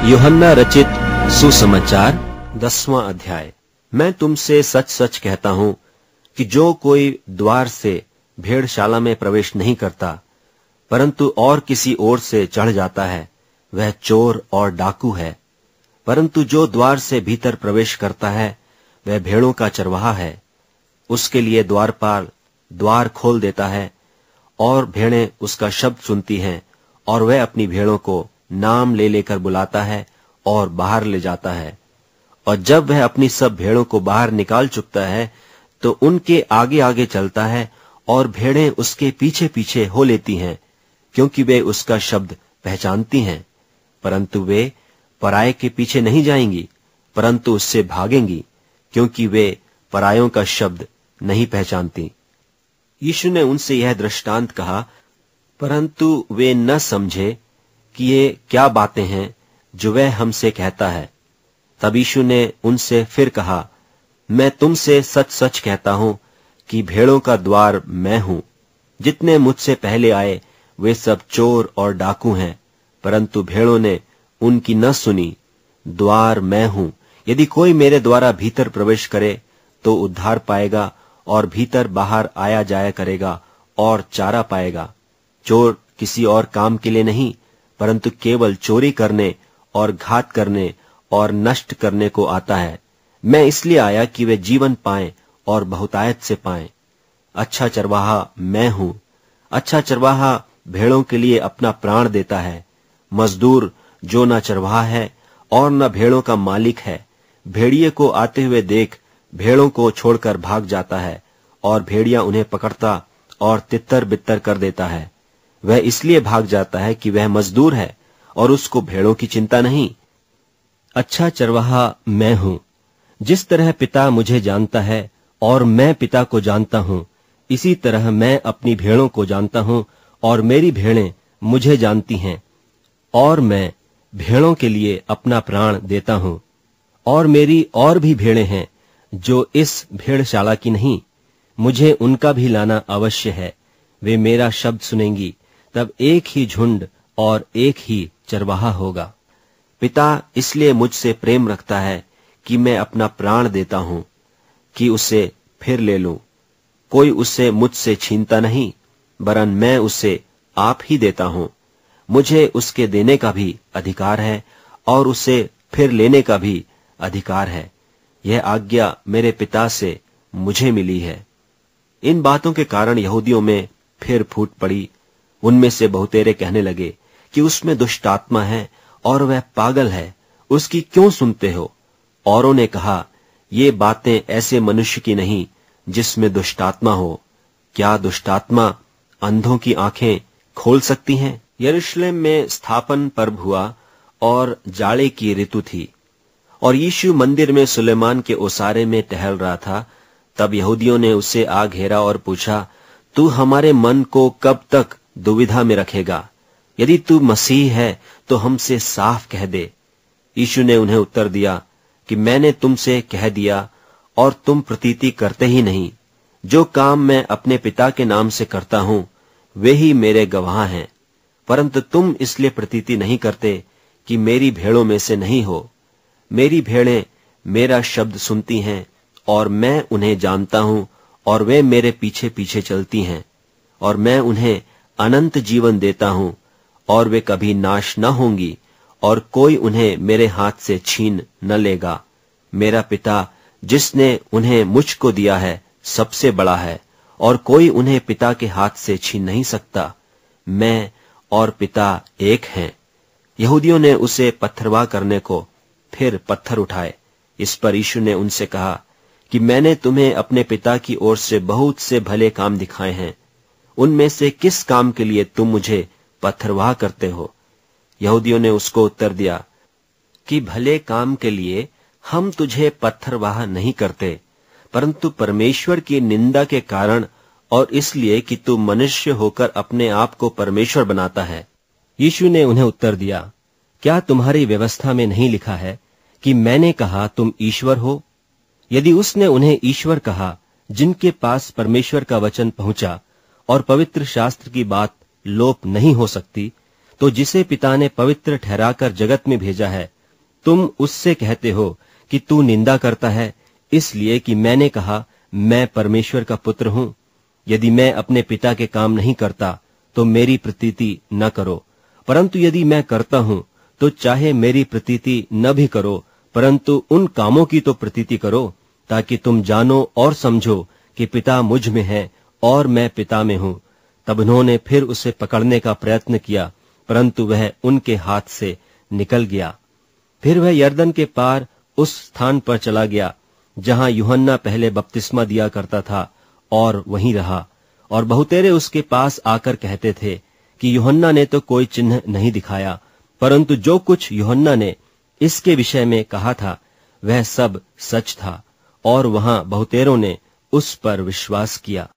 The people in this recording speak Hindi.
यूहन्ना रचित सुसमाचार 10वां अध्याय। मैं तुमसे सच सच कहता हूं कि जो कोई द्वार से भेड़शाला में प्रवेश नहीं करता परंतु और किसी ओर से चढ़ जाता है, वह चोर और डाकू है। परंतु जो द्वार से भीतर प्रवेश करता है वह भेड़ों का चरवाहा है। उसके लिए द्वारपाल द्वार खोल देता है और भेड़ें उसका शब्द सुनती हैं और वह अपनी भेड़ों को नाम ले लेकर बुलाता है और बाहर ले जाता है। और जब वह अपनी सब भेड़ों को बाहर निकाल चुकता है तो उनके आगे आगे चलता है और भेड़ें उसके पीछे पीछे हो लेती हैं, क्योंकि वे उसका शब्द पहचानती हैं। परंतु वे पराये के पीछे नहीं जाएंगी परंतु उससे भागेंगी, क्योंकि वे परायों का शब्द नहीं पहचानती। यीशु ने उनसे यह दृष्टांत कहा, परंतु वे न समझे कि ये क्या बातें हैं जो वह हमसे कहता है। तब यीशु ने उनसे फिर कहा, मैं तुमसे सच सच कहता हूं कि भेड़ों का द्वार मैं हूं। जितने मुझसे पहले आए वे सब चोर और डाकू हैं, परंतु भेड़ों ने उनकी न सुनी। द्वार मैं हूं। यदि कोई मेरे द्वारा भीतर प्रवेश करे तो उद्धार पाएगा और भीतर बाहर आया जाया करेगा और चारा पाएगा। चोर किसी और काम के लिए नहीं परंतु केवल चोरी करने और घात करने और नष्ट करने को आता है। मैं इसलिए आया कि वे जीवन पाएं और बहुतायत से पाएं। अच्छा चरवाहा मैं हूं। अच्छा चरवाहा भेड़ों के लिए अपना प्राण देता है। मजदूर जो न चरवाहा है और न भेड़ों का मालिक है, भेड़िए को आते हुए देख भेड़ों को छोड़कर भाग जाता है और भेड़िया उन्हें पकड़ता और तितर बितर कर देता है। वह इसलिए भाग जाता है कि वह मजदूर है और उसको भेड़ों की चिंता नहीं। अच्छा चरवाहा मैं हूं। जिस तरह पिता मुझे जानता है और मैं पिता को जानता हूं, इसी तरह मैं अपनी भेड़ों को जानता हूं और मेरी भेड़ें मुझे जानती हैं और मैं भेड़ों के लिए अपना प्राण देता हूं। और मेरी और भी भेड़ें हैं जो इस भेड़शाला की नहीं, मुझे उनका भी लाना अवश्य है। वे मेरा शब्द सुनेंगी, तब एक ही झुंड और एक ही चरवाहा होगा। पिता इसलिए मुझसे प्रेम रखता है कि मैं अपना प्राण देता हूं कि उसे फिर ले लूं। कोई उसे मुझसे छीनता नहीं, वरन मैं उसे आप ही देता हूं। मुझे उसके देने का भी अधिकार है और उसे फिर लेने का भी अधिकार है। यह आज्ञा मेरे पिता से मुझे मिली है। इन बातों के कारण यहूदियों में फिर फूट पड़ी। उनमें से बहुतेरे कहने लगे कि उसमें दुष्ट आत्मा है और वह पागल है, उसकी क्यों सुनते हो? औरों ने कहा, ये बातें ऐसे मनुष्य की नहीं जिसमें दुष्ट आत्मा हो। क्या दुष्ट आत्मा अंधों की आंखें खोल सकती हैं? यरूशलेम में स्थापन पर्व हुआ और जाड़े की ऋतु थी और यीशु मंदिर में सुलेमान के ओसारे में टहल रहा था। तब यहूदियों ने उसे आ घेरा और पूछा, तू हमारे मन को कब तक दुविधा में रखेगा? यदि तू मसीह है तो हमसे साफ कह दे। यीशु ने उन्हें उत्तर दिया कि मैंने तुमसे कह दिया और तुम प्रतीति करते ही नहीं। जो काम मैं अपने पिता के नाम से करता हूं वे ही मेरे गवाह हैं, परंतु तुम इसलिए प्रतीति नहीं करते कि मेरी भेड़ों में से नहीं हो। मेरी भेड़ें मेरा शब्द सुनती हैं और मैं उन्हें जानता हूं और वे मेरे पीछे पीछे चलती हैं और मैं उन्हें अनंत जीवन देता हूं और वे कभी नाश न होंगी और कोई उन्हें मेरे हाथ से छीन न लेगा। मेरा पिता जिसने उन्हें मुझको दिया है सबसे बड़ा है और कोई उन्हें पिता के हाथ से छीन नहीं सकता। मैं और पिता एक हैं। यहूदियों ने उसे पत्थरवाह करने को फिर पत्थर उठाए। इस पर यीशु ने उनसे कहा कि मैंने तुम्हें अपने पिता की ओर से बहुत से भले काम दिखाए हैं, उनमें से किस काम के लिए तुम मुझे पत्थरवाह करते हो? यहूदियों ने उसको उत्तर दिया कि भले काम के लिए हम तुझे पत्थरवाह नहीं करते, परंतु परमेश्वर की निंदा के कारण और इसलिए कि तू मनुष्य होकर अपने आप को परमेश्वर बनाता है। यीशु ने उन्हें उत्तर दिया, क्या तुम्हारी व्यवस्था में नहीं लिखा है कि मैंने कहा तुम ईश्वर हो? यदि उसने उन्हें ईश्वर कहा जिनके पास परमेश्वर का वचन पहुंचा और पवित्र शास्त्र की बात लोप नहीं हो सकती, तो जिसे पिता ने पवित्र ठहराकर जगत में भेजा है, तुम उससे कहते हो कि तू निंदा करता है, इसलिए कि मैंने कहा मैं परमेश्वर का पुत्र हूं। यदि मैं अपने पिता के काम नहीं करता तो मेरी प्रतीति न करो, परंतु यदि मैं करता हूं तो चाहे मेरी प्रतीति न भी करो, परंतु उन कामों की तो प्रतीति करो, ताकि तुम जानो और समझो कि पिता मुझ में है और मैं पिता में हूं। तब उन्होंने फिर उसे पकड़ने का प्रयत्न किया, परंतु वह उनके हाथ से निकल गया। फिर वह यरदन के पार उस स्थान पर चला गया जहां यूहन्ना पहले बपतिस्मा दिया करता था, और वहीं रहा। और बहुतेरे उसके पास आकर कहते थे कि यूहन्ना ने तो कोई चिन्ह नहीं दिखाया, परंतु जो कुछ यूहन्ना ने इसके विषय में कहा था वह सब सच था। और वहां बहुतेरों ने उस पर विश्वास किया।